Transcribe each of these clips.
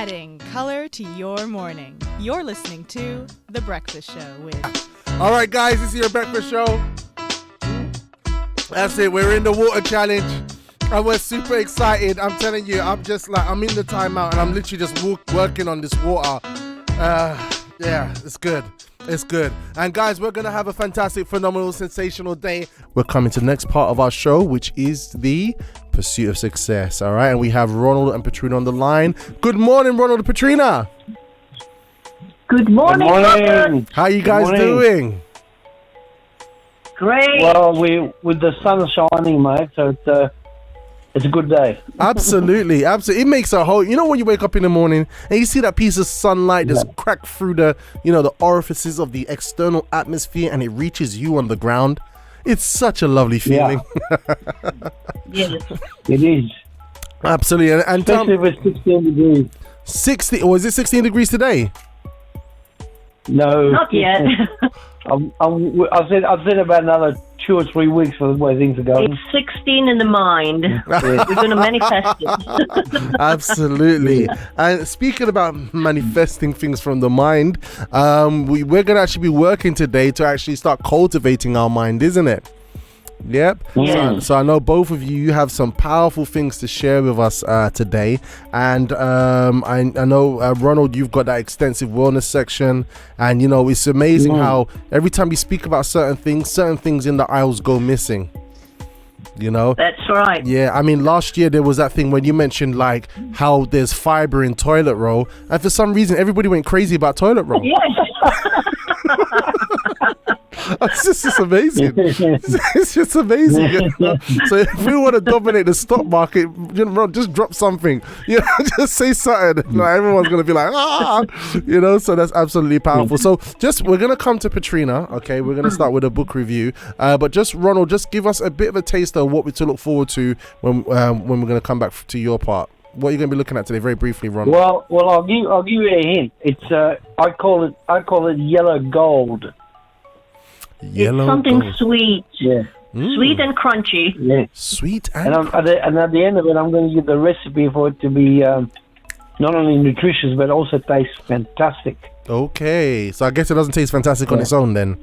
Adding color to your morning. You're listening to The Breakfast Show with... All right, guys, this is your breakfast show. That's it. We're in the water challenge. And we're super excited. I'm telling you, I'm in the timeout and I'm literally just working on this water. Yeah, it's good. It's good. And guys, we're going to have a fantastic, phenomenal, sensational day. We're coming to the next part of our show, which is the pursuit of success. All right. And we have Ronald and Petrina on the line. Good morning, Ronald and Petrina. Good morning. Good morning. How you guys doing? Great. Well, with the sun shining, mate, so it's a good day. Absolutely. It makes a whole, when you wake up in the morning and you see that piece of sunlight just crack through the orifices of the external atmosphere and it reaches you on the ground. It's such a lovely feeling. Yes, it is. Absolutely. And especially if it's 16 degrees. 60, or is it 16 degrees today? No. Not yet. I've said about another 2 or 3 weeks for the way things are going. It's 16 in the mind. We're going to manifest it. Absolutely. And speaking about manifesting things from the mind, we're going to actually be working today to actually start cultivating our mind, isn't it? Yep. Yeah. So I know both of you have some powerful things to share with us today, and I know Ronald, you've got that extensive wellness section, and it's amazing how every time you speak about certain things in the aisles go missing. That's right. Yeah, I mean, last year there was that thing when you mentioned like how there's fiber in toilet roll, and for some reason everybody went crazy about toilet roll. Yes. It's just amazing. It's just amazing. So if we want to dominate the stock market, just drop something. Just say something. Everyone's gonna be like, So that's absolutely powerful. So we're gonna come to Petrina. Okay, we're gonna start with a book review. But just Ronald, just give us a bit of a taste of what we're to look forward to when we're gonna come back to your part. What are you going to be looking at today, very briefly, Ronald? Well, I'll give you a hint. It's I call it yellow gold. It's something sweet. Yeah. Sweet and crunchy. Yeah. Sweet and at the end of it, I'm going to give the recipe for it to be not only nutritious but also taste fantastic. Okay, so I guess it doesn't taste fantastic on its own then.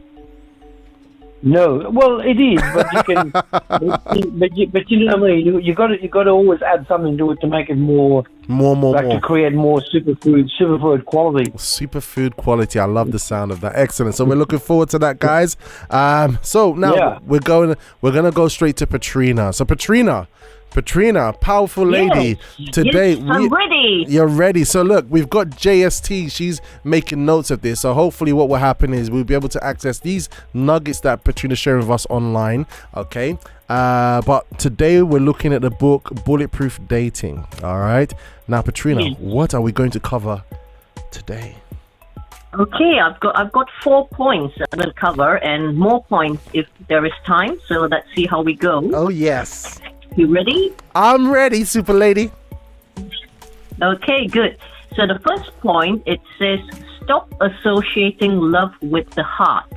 No, well, it is, but you can, but you know what I mean. You got to always add something to it to make it more, to create more superfood quality. Superfood quality. I love the sound of that. Excellent. So we're looking forward to that, guys. So now we're gonna go straight to Petrina. So Petrina, powerful lady. Yes. Today, yes, I'm ready. You're ready. So look, we've got JST. She's making notes of this. So hopefully what will happen is we'll be able to access these nuggets that Petrina's sharing with us online. Okay. But today we're looking at the book Bulletproof Dating. All right. Now, Petrina, what are we going to cover today? Okay, I've got 4 points I'm going to cover and more points if there is time. So let's see how we go. Oh, yes. You ready? I'm ready, super lady. Okay, good. So the first point, it says, stop associating love with the heart.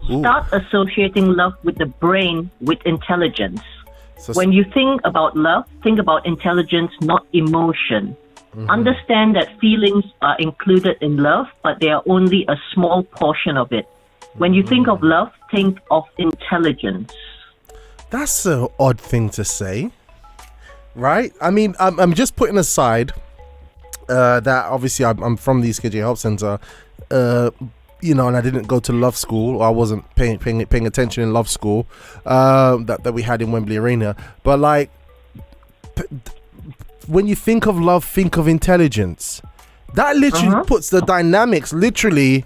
Ooh. Start associating love with the brain, with intelligence. So when you think about love, think about intelligence, not emotion. Mm-hmm. Understand that feelings are included in love, but they are only a small portion of it. When you think of love, think of intelligence. That's an odd thing to say, right? I mean, I'm just putting aside that obviously I'm from the East KJ Help Center, and I didn't go to love school. Or I wasn't paying attention in love school that we had in Wembley Arena. But like, when you think of love, think of intelligence. That literally puts the dynamics literally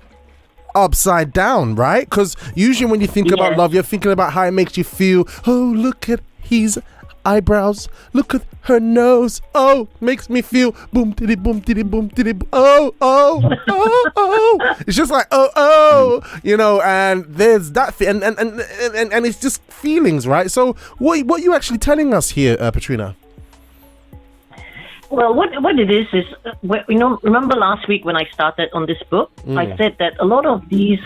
upside down, right? Because usually when you think about love, you're thinking about how it makes you feel. Oh, look at his eyebrows, look at her nose, oh, makes me feel boom diddy boom diddy boom diddy oh. It's just like and there's that and it's just feelings, right? So what are you actually telling us here, Petrina? Well, what it is remember last week when I started on this book, I said that a lot of these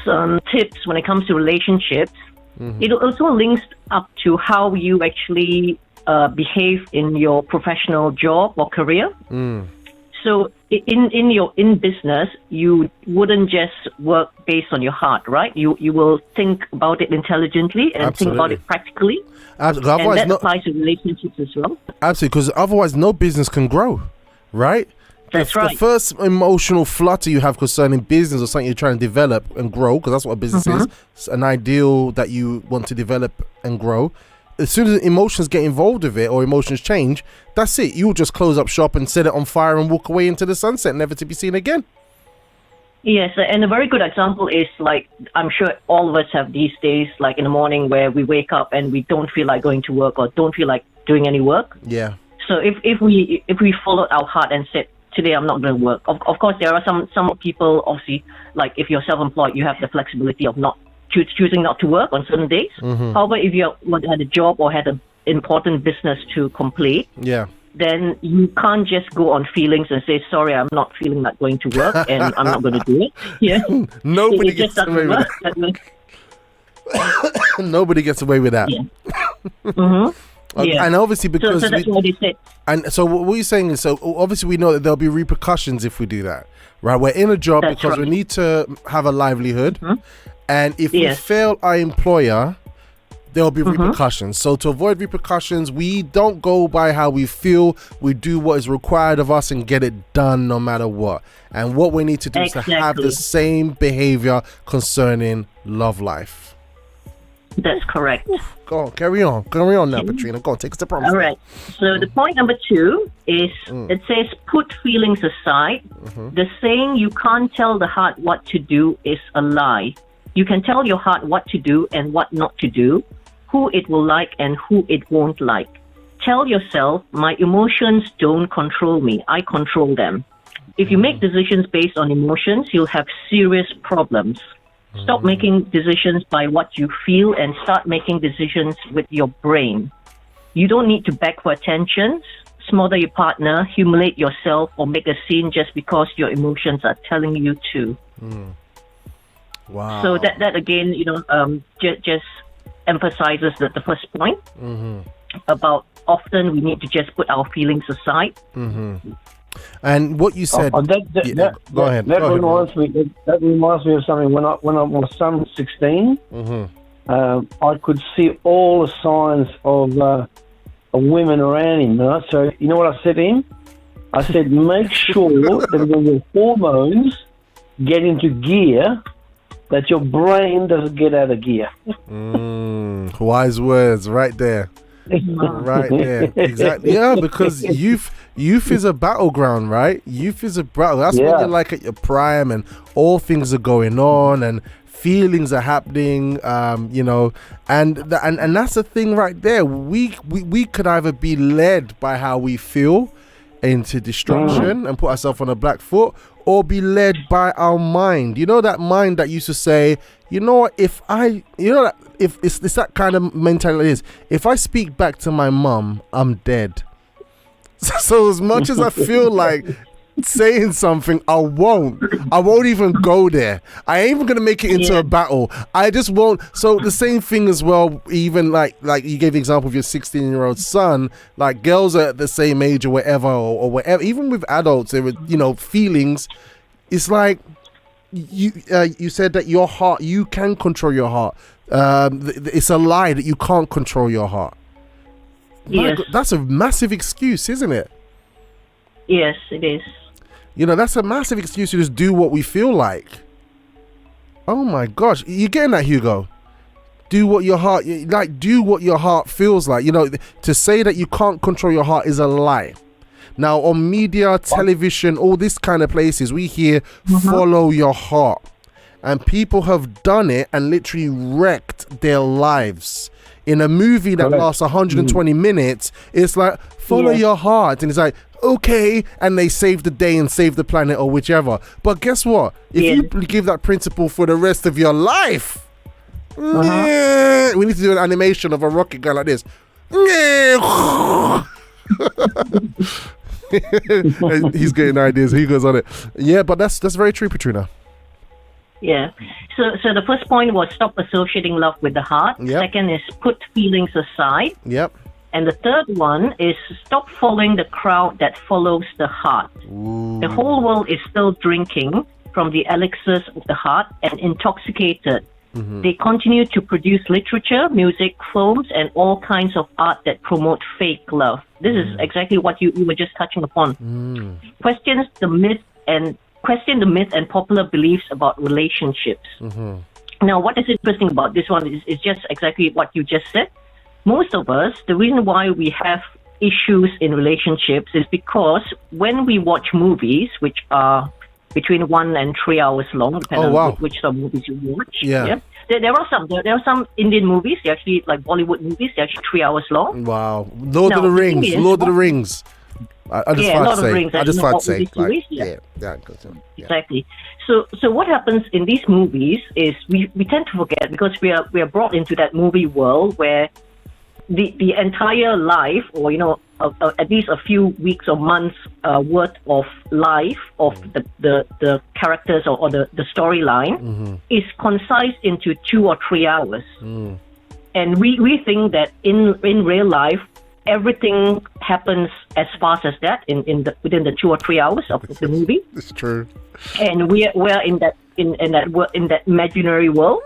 tips when it comes to relationships, it also links up to how you actually behave in your professional job or career. So in business, you wouldn't just work based on your heart, right? You will think about it intelligently and think about it practically. Absolutely. And that applies to relationships as well. Absolutely, because otherwise no business can grow, right? That's right. The first emotional flutter you have concerning business or something you're trying to develop and grow, because that's what a business is. It's an ideal that you want to develop and grow. As soon as emotions get involved with it or emotions change, that's it. You'll just close up shop and set it on fire and walk away into the sunset, never to be seen again. Yes, and a very good example is, like, I'm sure all of us have these days, like in the morning where we wake up and we don't feel like going to work or don't feel like doing any work. Yeah. So if we followed our heart and said, today I'm not going to work. Of course, there are some people, obviously, like if you're self-employed, you have the flexibility of not choosing not to work on certain days. However, if you had a job or had an important business to complete, then you can't just go on feelings and say, sorry, I'm not feeling like going to work and I'm not going to do it. Yeah. Nobody gets away with that. Nobody gets away with that. Yeah. Yeah. And obviously because so that's what they said. And so what you're saying is, so obviously we know that there'll be repercussions if we do that, right? We're in a job because we need to have a livelihood, and if we fail our employer, there'll be repercussions. So to avoid repercussions, we don't go by how we feel. We do what is required of us and get it done no matter what. And what we need to do is to have the same behavior concerning love life. That's correct. Go on, carry on now, Petrina. Go on, take us to promise. All right. So the point number 2 is, it says, put feelings aside. The saying, you can't tell the heart what to do, is a lie. You can tell your heart what to do and what not to do, who it will like and who it won't like. Tell yourself, my emotions don't control me. I control them. If you make decisions based on emotions, you'll have serious problems. Stop making decisions by what you feel and start making decisions with your brain. You don't need to beg for attention, smother your partner, humiliate yourself, or make a scene just because your emotions are telling you to. Wow. So that again, just emphasizes the first point about often we need to just put our feelings aside. And what you said, go ahead. That reminds me of something. When my son was 16, I could see all the signs of women around him. Right? So you know what I said to him? I said, make sure that when your hormones get into gear, that your brain doesn't get out of gear. Wise words, right there. Right there, exactly. Yeah, because youth is a battleground, right? Youth is a battle. That's when you're like at your prime, and all things are going on, and feelings are happening. And that's the thing right there. We could either be led by how we feel into destruction and put ourselves on a black foot, or be led by our mind. You know, that mind that used to say, if it's that kind of mentality is, if I speak back to my mum, I'm dead. So as much as I feel like saying something, I won't even go there. I ain't even gonna make it into a battle. I just won't. So the same thing as well, even like you gave the example of your 16-year-old son, like girls are at the same age or whatever, or whatever, even with adults, there were feelings. It's like you said that your heart, you can control your heart. It's a lie that you can't control your heart. Yes. That's a massive excuse, isn't it? Yes, it is. That's a massive excuse to just do what we feel like. Oh my gosh, you getting that, Hugo? Do what your heart feels like. To say that you can't control your heart is a lie. Now on media, television, all this kind of places, we hear follow your heart, and people have done it and literally wrecked their lives. In a movie that lasts 120 minutes, it's like, follow your heart. And it's like, okay. And they save the day and save the planet or whichever. But guess what? If you give that principle for the rest of your life, we need to do an animation of a rocket guy like this. He's getting ideas. He goes on it. Yeah, but that's very true, Petrina. Yeah. So the first point was stop associating love with the heart. Yep. Second is put feelings aside. Yep. And the third one is stop following the crowd that follows the heart. Ooh. The whole world is still drinking from the elixirs of the heart and intoxicated. Mm-hmm. They continue to produce literature, music, films, and all kinds of art that promote fake love. This is exactly what you were just touching upon. Question the myth and popular beliefs about relationships. Mm-hmm. Now, what is interesting about this one is just exactly what you just said. Most of us, the reason why we have issues in relationships is because when we watch movies, which are between 1 and 3 hours long, depending on which sort of movies you watch. Yeah. There are some Indian movies, they're actually like Bollywood movies, they're actually 3 hours long. Wow. Lord of the Rings. I just want to say. Exactly. So what happens in these movies is we tend to forget because we are brought into that movie world where the entire life, or at least a few weeks or months worth of life of the characters or the storyline is concised into 2 or 3 hours. And we think that in real life everything happens as fast as that within the 2 or 3 hours of the movie. It's true. And we're in that imaginary world.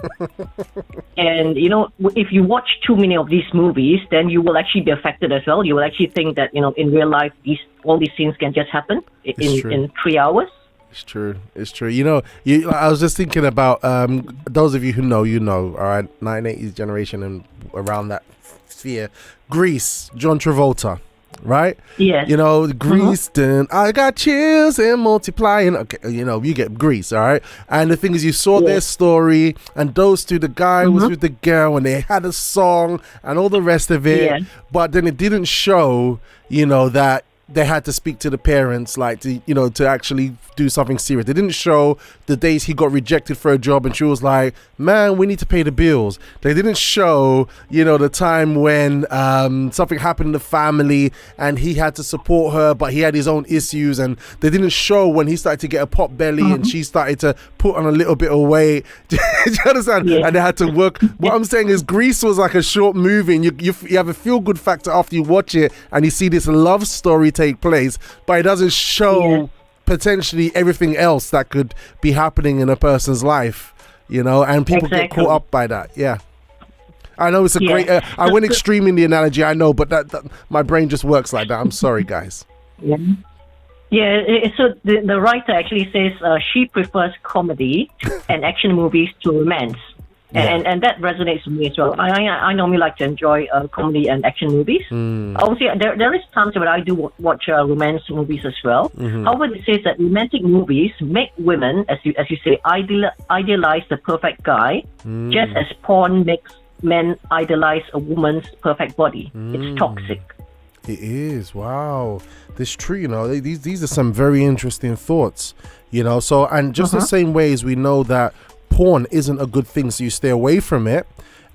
And if you watch too many of these movies, then you will actually be affected as well. You will actually think that in real life all these things can just happen in 3 hours. It's true. I was just thinking about those of you who know, all right, 1980s generation and around that sphere. Grease, John Travolta, right? Yes. Grease, then I got chills and multiplying. Okay, you get Grease, all right? And the thing is, you saw their story, and those two, the guy was with the girl, and they had a song and all the rest of it. Yeah. But then it didn't show, that they had to speak to the parents, to actually do something serious. They didn't show the days he got rejected for a job and she was like, man, we need to pay the bills. They didn't show, the time when something happened in the family and he had to support her, but he had his own issues. And they didn't show when he started to get a pot belly and she started to put on a little bit of weight. Do you understand? Yeah. And they had to work. What I'm saying is Grease was like a short movie, and you have a feel-good factor after you watch it and you see this love story take place, but it doesn't show potentially everything else that could be happening in a person's life, and people get caught up by that. Yeah, I know it's a great I went extreme in the analogy, I know, but that my brain just works like that. I'm sorry, guys. So the writer actually says she prefers comedy and action movies to romance. And that resonates with me as well. I normally like to enjoy comedy and action movies. Obviously, there is times when I do watch romance movies as well. However, it says that romantic movies make women, as you say, idealize the perfect guy, just as porn makes men idolize a woman's perfect body. It's toxic. It is. Wow. This is true. These are some very interesting thoughts. So, and just the same way as we know that porn isn't a good thing, so you stay away from it,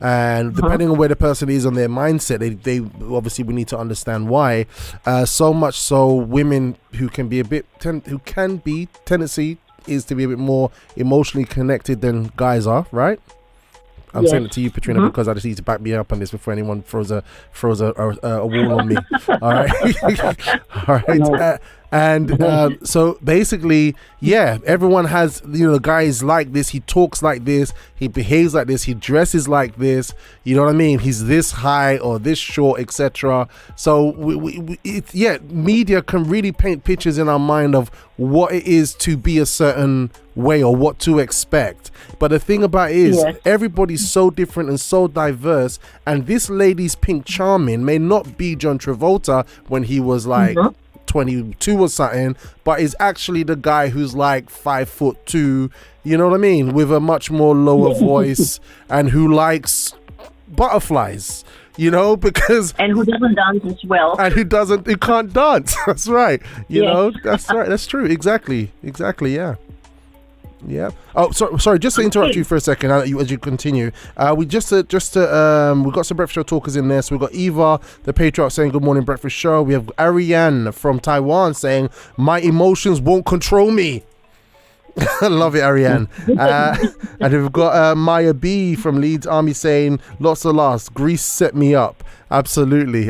and depending on where the person is on their mindset, they obviously, we need to understand why. So much so, women who can be tendency is to be a bit more emotionally connected than guys are, right? I'm saying it to you, Petrina, because I just need to back me up on this before anyone throws a wall on me. All right. All right. So basically, everyone has, the guy is like this, he talks like this, he behaves like this, he dresses like this, you know what I mean? He's this high or this short, etc. So media can really paint pictures in our mind of what it is to be a certain way or what to expect. But the thing about it is, everybody's so different and so diverse, and this lady's Pink Charming may not be John Travolta when he was like 22 or something, but is actually the guy who's like 5'2", you know what I mean, with a much more lower voice, and who likes butterflies, because and who doesn't dance as well, and who can't dance. That's right. That's right. That's true. Exactly. Yeah. Oh, sorry. Just to interrupt you for a second, as you continue. We got some breakfast show talkers in there. So we got Eva, the patriarch, saying good morning, breakfast show. We have Ariane from Taiwan saying my emotions won't control me. I love it, Ariane. And we've got Maya B from Leeds Army saying, lots of laughs. Greece set me up. Absolutely,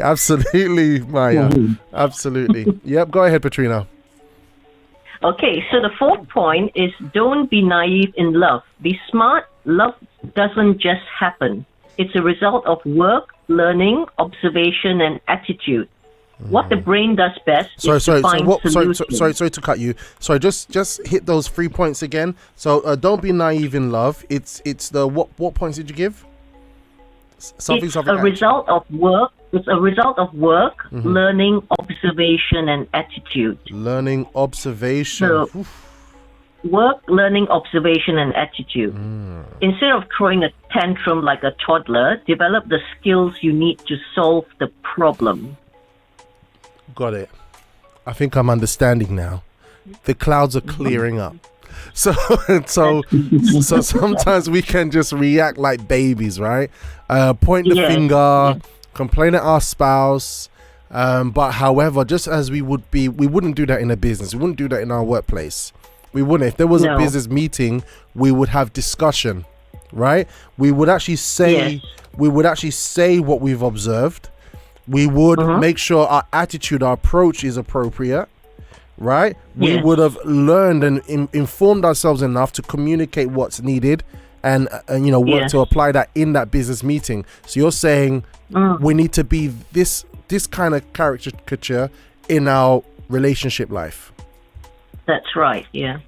Maya. Absolutely. Yep, go ahead, Petrina. Okay, so the fourth point is don't be naive in love. Be smart. Love doesn't just happen. It's a result of work, learning, observation, and attitude. What the brain does best is to find solutions. Sorry to cut you. Sorry, just hit those 3 points again. So don't be naive in love. It's the what points did you give? It's a result of work. It's a result of work, learning, observation, and attitude. Learning, observation. So, work, learning, observation, and attitude. Instead of throwing a tantrum like a toddler, develop the skills you need to solve the problem. Got it. I think I'm understanding now. The clouds are clearing up. So sometimes we can just react like babies, right? Point the finger, complain at our spouse. But however, just as we wouldn't do that in a business. We wouldn't do that in our workplace. We wouldn't. If there was a business meeting, we would have discussion, right? We would actually say what we've observed. We would make sure our attitude, our approach is appropriate, right? We would have learned and informed ourselves enough to communicate what's needed and work to apply that in that business meeting. So you're saying we need to be this kind of caricature in our relationship life. That's right, yeah.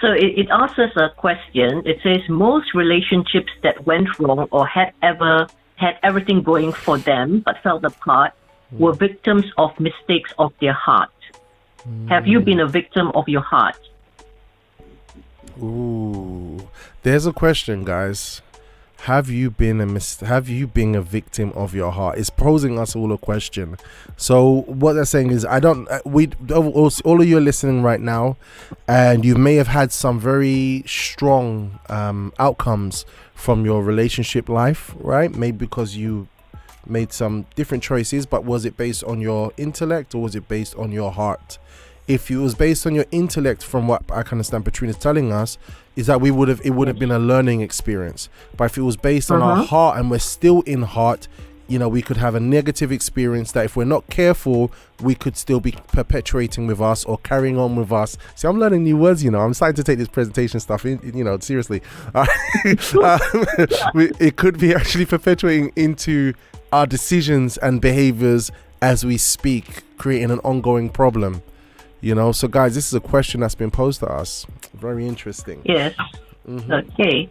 So it asks us a question. It says most relationships that went wrong or had everything going for them but fell apart were victims of mistakes of their heart. Have you been a victim of your heart? Ooh, there's a question, guys. Have you been a victim of your heart? It's posing us all a question. So what they're saying is, all of you are listening right now, and you may have had some very strong outcomes from your relationship life, right? Maybe because you made some different choices, but was it based on your intellect or was it based on your heart? If it was based on your intellect, from what I can understand Petrina's telling us, is that it would have been a learning experience. But if it was based on our heart, and we're still in heart, we could have a negative experience that if we're not careful, we could still be perpetuating with us or carrying on with us. See, I'm learning new words, I'm starting to take this presentation stuff in, seriously. It could be actually perpetuating into our decisions and behaviors as we speak, creating an ongoing problem. So guys, this is a question that's been posed to us. Very interesting. Yes. Okay.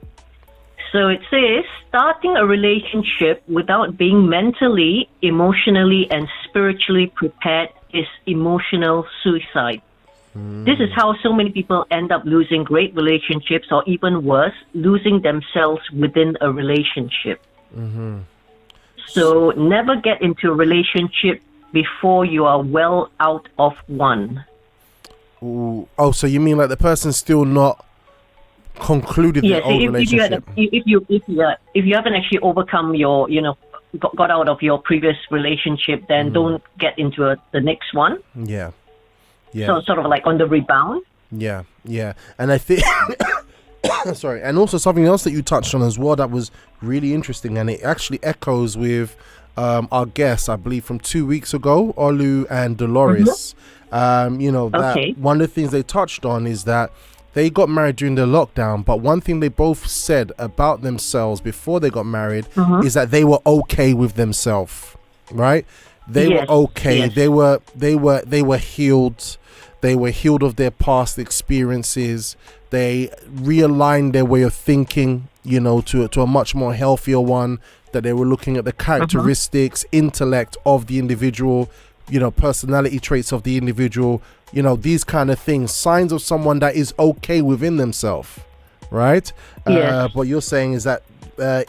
So it says, starting a relationship without being mentally, emotionally, and spiritually prepared is emotional suicide. This is how so many people end up losing great relationships, or even worse, losing themselves within a relationship. So never get into a relationship before you are well out of one. Ooh. Oh, so you mean like the person's still not concluded their old relationship? If you haven't actually overcome your, got out of your previous relationship, then don't get into the next one. Yeah. So sort of like on the rebound. Yeah. And I think, sorry, and also something else that you touched on as well that was really interesting, and it actually echoes with our guests, I believe, from 2 weeks ago, Olu and Dolores. That one of the things they touched on is that they got married during the lockdown, but one thing they both said about themselves before they got married is that they were okay with themselves, right? They were okay. Yes. They were healed. They were healed of their past experiences. They realigned their way of thinking, to a much more healthier one, that they were looking at the characteristics, intellect of the individual, personality traits of the individual, these kind of things, signs of someone that is okay within themselves, right? What you're saying is that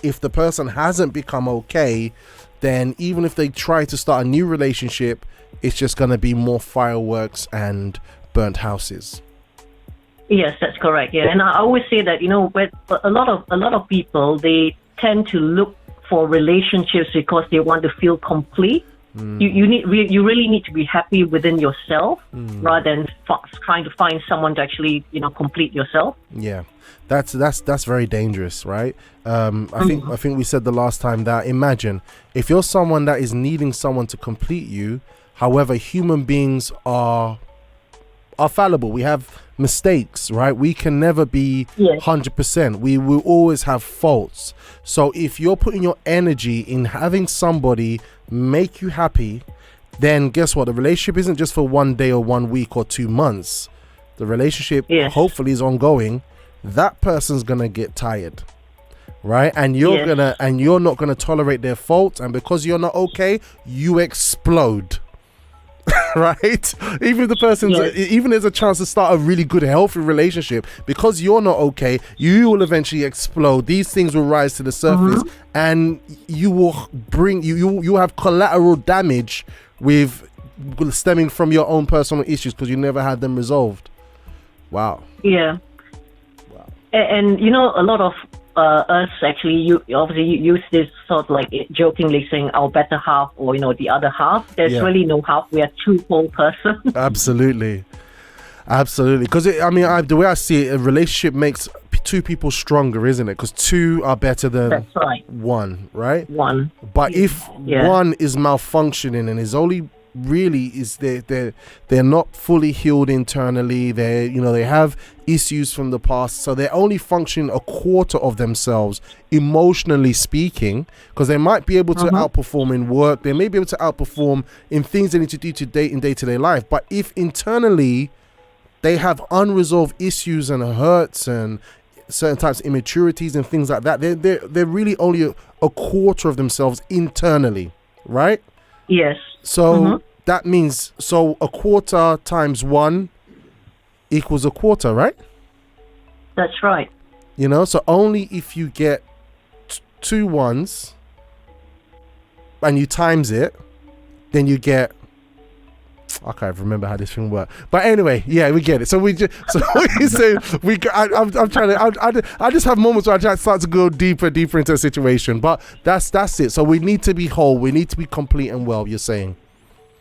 if the person hasn't become okay, then even if they try to start a new relationship, it's just going to be more fireworks and burnt houses. Yes, that's correct. Yeah, and I always say that with a lot of people, they tend to look for relationships because they want to feel complete. You really need to be happy within yourself rather than trying to find someone to actually, complete yourself. Yeah, that's very dangerous, right? I think we said the last time that imagine if you're someone that is needing someone to complete you. However, human beings are fallible. We have mistakes, right? We can never be 100%. We will always have faults. So if you're putting your energy in having somebody make you happy, then guess what? The relationship isn't just for 1 day or 1 week or 2 months. The relationship hopefully is ongoing. That person's gonna get tired, right? And you're not gonna tolerate their faults, and because you're not okay, you explode. Right? Even if the person's even there's a chance to start a really good healthy relationship, because you're not okay, you will eventually explode. These things will rise to the surface, and you will bring you have collateral damage with stemming from your own personal issues because you never had them resolved. Wow. Wow. And a lot of us actually use this sort of like jokingly saying our better half or the other half. There's really no half. We are two whole person. Absolutely, because the way I see it, a relationship makes two people stronger, isn't it? Because two are better than one, right? One. But if one is malfunctioning and is only they're not fully healed internally, they have issues from the past, so they're only functioning a quarter of themselves emotionally speaking, because they might be able to outperform in work, they may be able to outperform in things they need to do in day-to-day life, but if internally they have unresolved issues and hurts and certain types of immaturities and things like that, they're really only a quarter of themselves internally, right? Yes. So that means, a quarter times 1 equals a quarter, right? That's right. So only if you get 2 ones and you times it, then you get, I can't remember how this thing works. But anyway, we get it. So we just, I just have moments where I just start to go deeper into a situation. But that's it. So we need to be whole. We need to be complete and well, you're saying.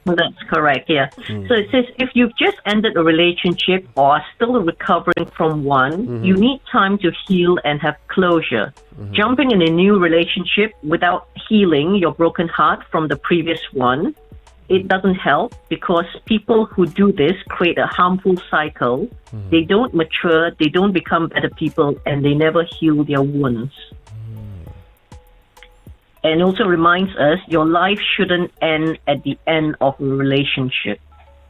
Well, that's correct, yeah. So it says if you've just ended a relationship or are still recovering from one, you need time to heal and have closure. Jumping in a new relationship without healing your broken heart from the previous one, it doesn't help, because people who do this create a harmful cycle. They don't mature, they don't become better people, and they never heal their wounds. And also reminds us your life shouldn't end at the end of a relationship.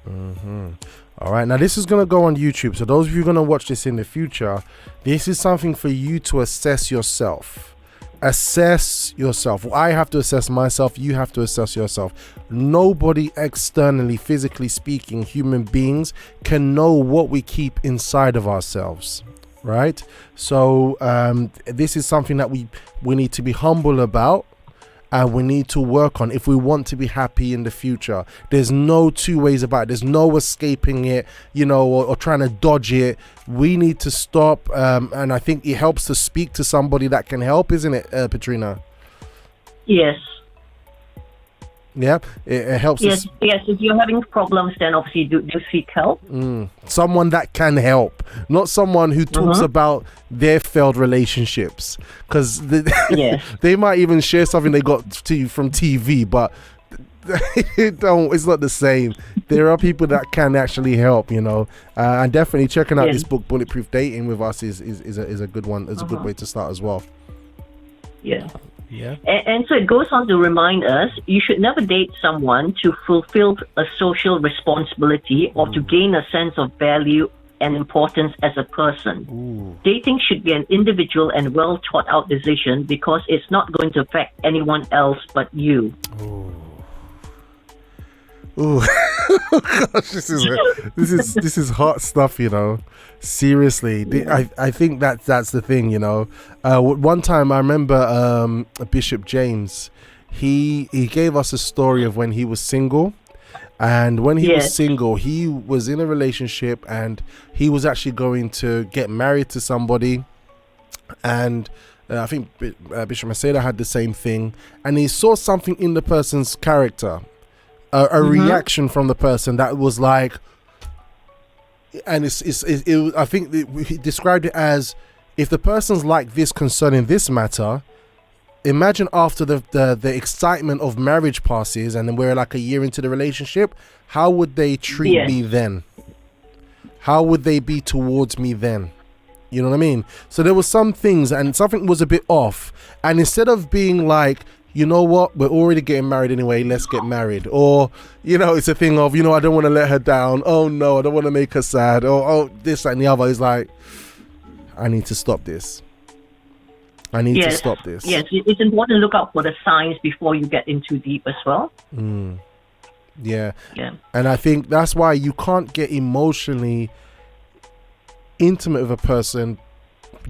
All right, now this is going to go on YouTube. So those of you going to watch this in the future, this is something for you to assess yourself. Assess yourself. I have to assess myself. You have to assess yourself. Nobody externally, physically speaking, human beings can know what we keep inside of ourselves. Right? So this is something that we need to be humble about. And we need to work on if we want to be happy in the future. There's no two ways about it. There's no escaping it, or trying to dodge it. We need to stop. And I think it helps to speak to somebody that can help, isn't it, Petrina? Yes. Yeah, it helps. Yes. If you're having problems, then obviously do seek help. Someone that can help, not someone who talks about their failed relationships, because they might even share something they got to you from TV, but it's not the same. There are people that can actually help, and definitely checking out this book, Bulletproof Dating, with us is a good one. It's a good way to start as well. Yeah. And so it goes on to remind us you should never date someone to fulfill a social responsibility or to gain a sense of value and importance as a person. Dating should be an individual and well thought out decision, because it's not going to affect anyone else but you. Gosh, this is hot stuff, Seriously, I think that's the thing, One time I remember Bishop James, he gave us a story of when he was single, and when he was single, he was in a relationship and he was actually going to get married to somebody, and I think Bishop Maceda had the same thing, and he saw something in the person's character a reaction from the person that was like, and I think he described it as, if the person's like this concerning this matter, imagine after the excitement of marriage passes and then we're like a year into the relationship, how would they treat me then? How would they be towards me then? You know what I mean? So there were some things, and something was a bit off. And instead of being like, you know what, we're already getting married anyway, let's get married. Or, you know, it's a thing of, you know, I don't want to let her down. Oh no, I don't want to make her sad. Or, oh, this and the other. Is like, I need to stop this. I need to stop this. Yes, it's important to look out for the signs before you get in too deep as well. Yeah. And I think that's why you can't get emotionally intimate with a person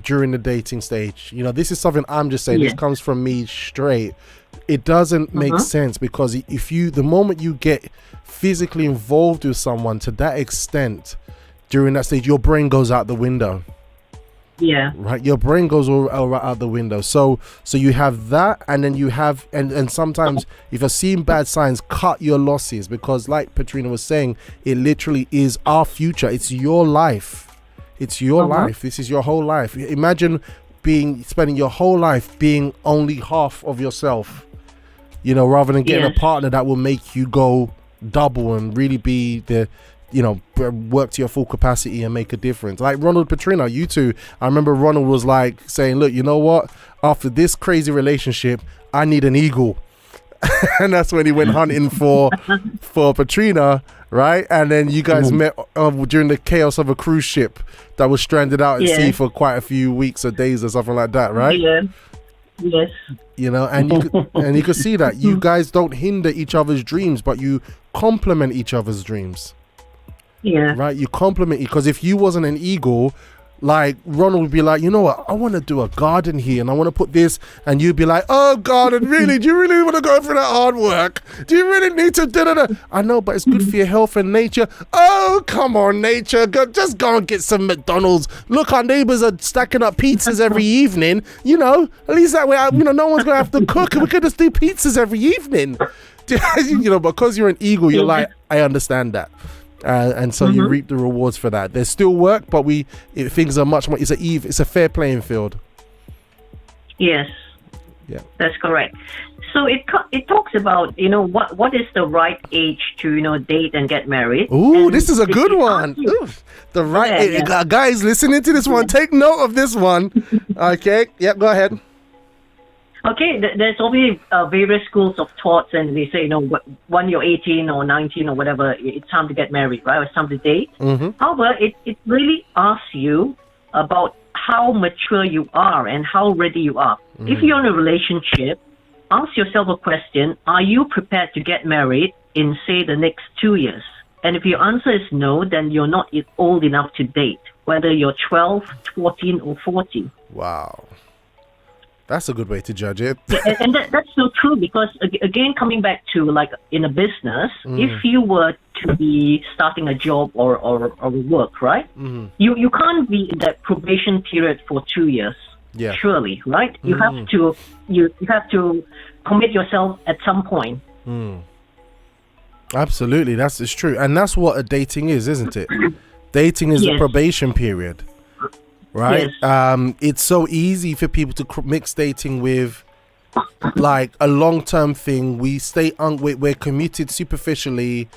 during the dating stage. You know, this is something I'm just saying. This comes from me straight. It doesn't make sense, because the moment you get physically involved with someone to that extent during that stage, your brain goes out the window. Yeah. Right. Your brain goes all right out the window. So you have that, and then you have, and sometimes if you're seeing bad signs, cut your losses, because like Petrina was saying, it literally is our future. It's your life. It's your life. This is your whole life. Imagine spending your whole life being only half of yourself, you know, rather than getting a partner that will make you go double and really be work to your full capacity and make a difference. Like Ronald and Petrina, you two, I remember Ronald was like saying, look, you know what? After this crazy relationship, I need an eagle. And that's when he went hunting for Petrina, right? And then you guys met during the chaos of a cruise ship that was stranded out at sea for quite a few weeks or days or something like that, right? Yeah. Yes. You know, and you could see that you guys don't hinder each other's dreams, but you complement each other's dreams. Yeah. Right? You compliment, because if you wasn't an eagle, like Ronald would be like, you know what, I want to do a garden here and I want to put this, and you'd be like, oh garden, really? Do you really want to go through that hard work? Do you really need to da-da-da? I know, but it's good for your health and nature. Oh, come on, nature, just go and get some McDonald's. Look, our neighbors are stacking up pizzas every evening, you know, at least that way, no one's gonna have to cook, and we could just do pizzas every evening. You know, because you're an eagle, you're like, I understand that. And so you reap the rewards for that. There's still work, but things are much more. It's a fair playing field. Yes. Yeah. That's correct. So it talks about, you know, what is the right age to, you know, date and get married. Ooh, this is a good one. Ooh, the right guys listening to this one, take note of this one. Okay. Yep. Go ahead. Okay, there's obviously various schools of thoughts, and they say, you know, when you're 18 or 19 or whatever, it's time to get married, right? Or it's time to date. However, it really asks you about how mature you are and how ready you are. If you're in a relationship, ask yourself a question: are you prepared to get married in, say, the next 2 years? And if your answer is no, then you're not old enough to date, whether you're 12, 14, or 40. Wow. That's a good way to judge it. And that's so true, because, again, coming back to, like, in a business, if you were to be starting a job or work, right? You can't be in that probation period for 2 years, surely, right? You have to commit yourself at some point. Absolutely, it's true. And that's what a dating is, isn't it? Dating is the probation period. Right? Yes. It's so easy for people to mix dating with like a long-term thing. We stay we're committed superficially.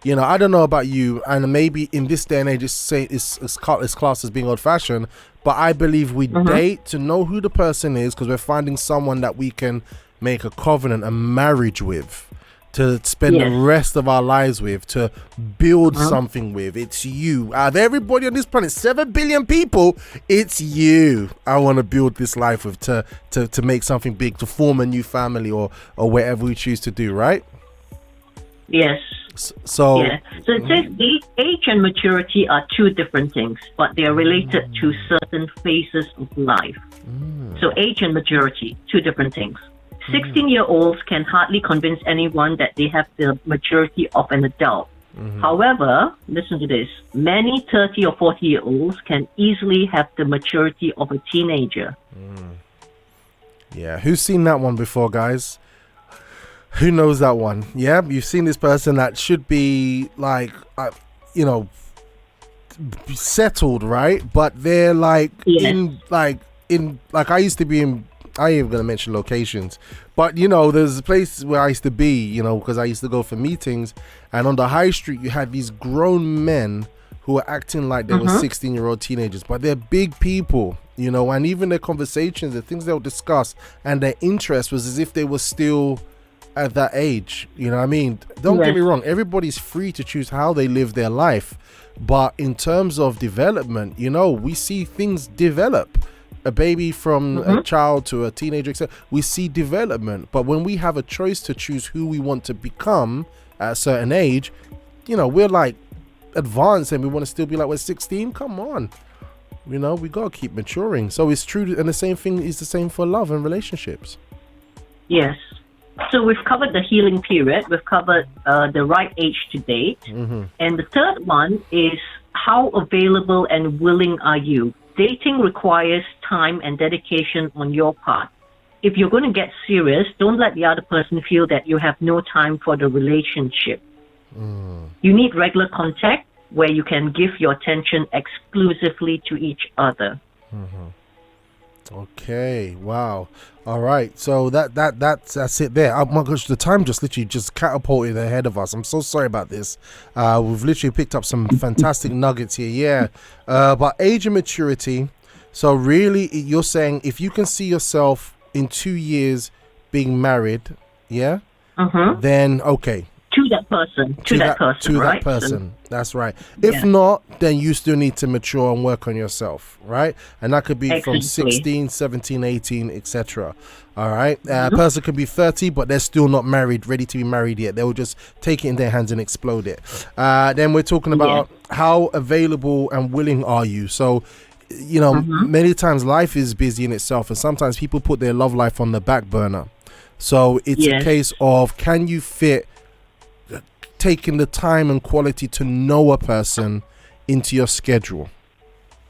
You know, I don't know about you, and maybe in this day and age it's classed as being old-fashioned, but I believe we date to know who the person is, because we're finding someone that we can make a covenant, a marriage with, to spend the rest of our lives with, to build something with. It's you. Out of everybody on this planet, 7 billion people, it's you I want to build this life with, to make something big, to form a new family, or whatever we choose to do, right? Yes. So it says age and maturity are two different things, but they are related to certain phases of life. So age and maturity, two different things. 16-year-olds can hardly convince anyone that they have the maturity of an adult. However, listen to this, many 30 or 40-year-olds can easily have the maturity of a teenager. Yeah, who's seen that one before, guys? Who knows that one? Yeah, you've seen this person that should be like, settled, right? But they're like in I used to be in. I ain't even gonna mention locations, but there's a place where I used to be, because I used to go for meetings, and on the high street you had these grown men who were acting like they were 16-year-old teenagers, but they're big people, and even their conversations, the things they'll discuss, and their interest was as if they were still at that age. You know what I mean? Don't get me wrong, everybody's free to choose how they live their life, but in terms of development, we see things develop. A baby from a child to a teenager, etc. We see development, but when we have a choice to choose who we want to become at a certain age, we're like advanced and we want to still be like we're 16. Come on, we gotta keep maturing. So it's true, and the same thing is the same for love and relationships. Yes. So we've covered the healing period. We've covered the right age to date, and the third one is how available and willing are you? Dating requires time and dedication on your part. If you're going to get serious, don't let the other person feel that you have no time for the relationship. You need regular contact where you can give your attention exclusively to each other. Okay, wow. All right, so that's it there. Oh my gosh, the time just literally just catapulted ahead of us. I'm so sorry about this. We've literally picked up some fantastic nuggets here. But age and maturity. So really, you're saying if you can see yourself in 2 years being married, then okay. To that person. That person. That's right. If not, then you still need to mature and work on yourself, right? And that could be from 16, 17, 18, etc. All right. A person could be 30, but they're still not married, ready to be married yet. They will just take it in their hands and explode it. Then we're talking about how available and willing are you? So, many times life is busy in itself, and sometimes people put their love life on the back burner. So it's a case of, can you fit taking the time and quality to know a person into your schedule?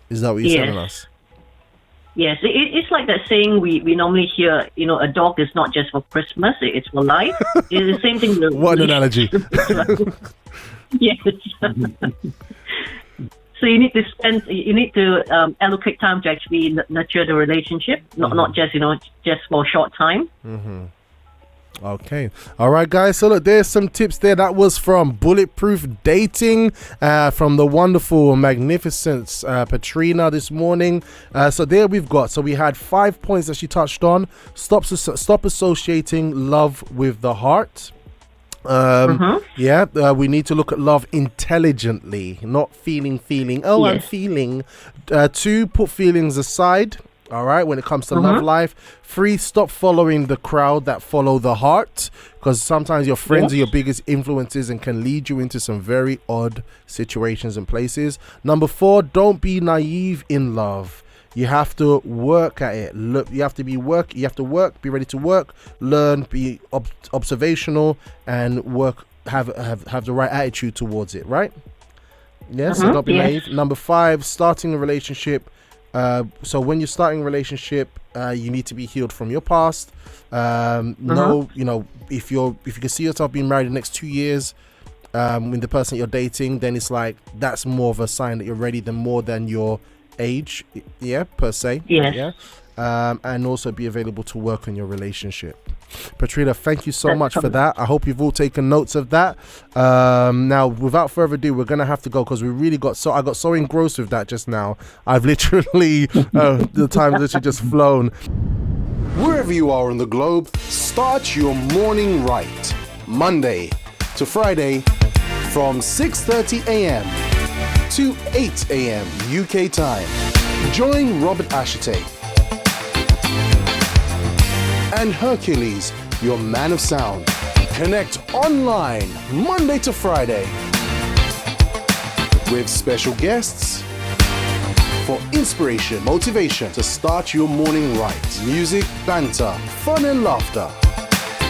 Is that what you're telling us? Yes, it's like that saying we normally hear, a dog is not just for Christmas, it's for life. It's the same thing. What an analogy. Yes. So you need to allocate time to actually nurture the relationship, not just, just for a short time. Okay. All right, guys. So look, there's some tips there. That was from Bulletproof Dating, from the wonderful, magnificent Petrina this morning. So there we had 5 points that she touched on. Stop associating love with the heart. We need to look at love intelligently, not feeling. I'm feeling. 2, put feelings aside. All right, when it comes to love life. 3, stop following the crowd that follow the heart, because sometimes your friends are your biggest influences and can lead you into some very odd situations and places. Number 4, don't be naive in love. You have to work at it. Look, you have to be ready to work, learn, be observational, and work. Have the right attitude towards it. Right? Yes. So don't be naive. Number 5, starting a relationship. So when you're starting a relationship, you need to be healed from your past. No, if you can see yourself being married the next 2 years, with the person you're dating, then it's like that's more of a sign that you're ready more than your age, per se. And also be available to work on your relationship. Petrina, thank you so much for that. I hope you've all taken notes of that. Now, without further ado, we're gonna have to go because I got so engrossed with that just now. I've literally the time has literally just flown. Wherever you are on the globe, start your morning right, Monday to Friday, from 6:30 a.m. to 8 a.m. UK time. Join Robert Ashite and Hercules, your man of sound. Connect online Monday to Friday with special guests for inspiration, motivation to start your morning right. Music, banter, fun and laughter.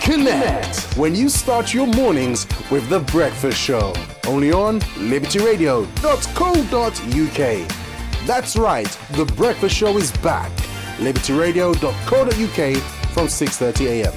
Connect when you start your mornings with The Breakfast Show. Only on libertyradio.co.uk. That's right, The Breakfast Show is back. libertyradio.co.uk from 6:30 a.m.